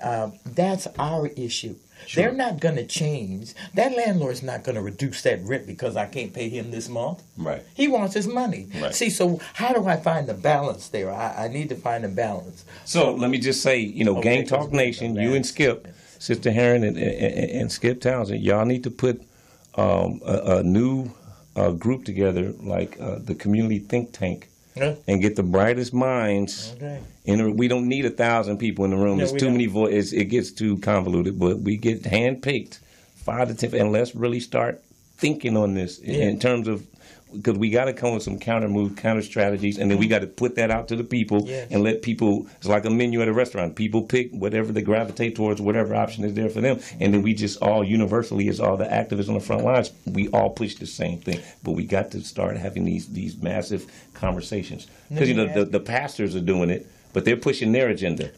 that's our issue. Sure. They're not going to change. That landlord's not going to reduce that rent because I can't pay him this month. Right. He wants his money. Right. See, so how do I find the balance there? I need to find a balance. So let me just say, Gang Talk Nation, you and Skipp, Sister Herron and Skipp Townsend, y'all need to put a new group together like the Community Think Tank. and get the brightest minds. Okay. We don't need 1,000 people in the room. No, There's we too don't. many voices. It gets too convoluted. But we get handpicked 5 to 10, and let's really start thinking on this in terms of, because we got to come with some counter strategies, and then we got to put that out to the people and let people. It's like a menu at a restaurant. People pick whatever they gravitate towards, whatever option is there for them, and then we just all universally, as all the activists on the front lines, we all push the same thing. But we got to start having these massive conversations, because the pastors are doing it, but they're pushing their agenda.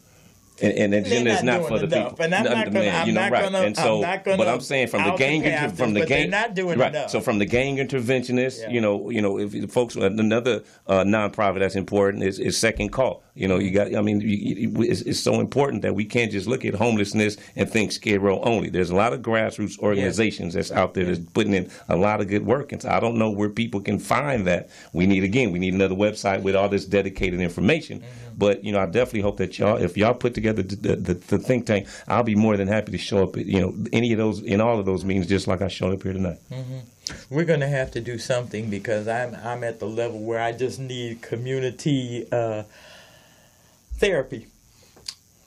And the agenda is not for the people. And I'm not going to. But I'm saying from the gang, they're not doing enough. So from the gang interventionists, if the folks, another nonprofit that's important is Second Call. You got. I mean, it's so important that we can't just look at homelessness and think Skid Row only. There's a lot of grassroots organizations that's out there that's putting in a lot of good work, and so I don't know where people can find that. We need another website with all this dedicated information. But I definitely hope that if y'all put together the think tank, I'll be more than happy to show up at any of those, in all of those meetings, just like I showed up here tonight. We're going to have to do something, because I'm at the level where I just need community therapy.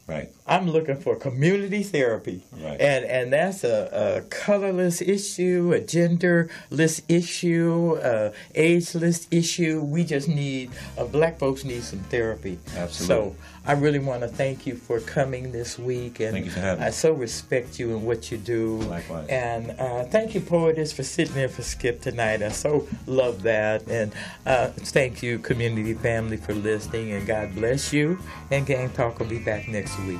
Right. I'm looking for community therapy. Right. And that's a colorless issue, a genderless issue, ageless issue. We just need, black folks need some therapy. Absolutely. So I really want to thank you for coming this week. And thank you for having me. I so respect you and what you do. Likewise. And thank you, Poetess, for sitting in for Skipp tonight. I so love that. And thank you, community family, for listening. And God bless you. And Gang Talk will be back next week.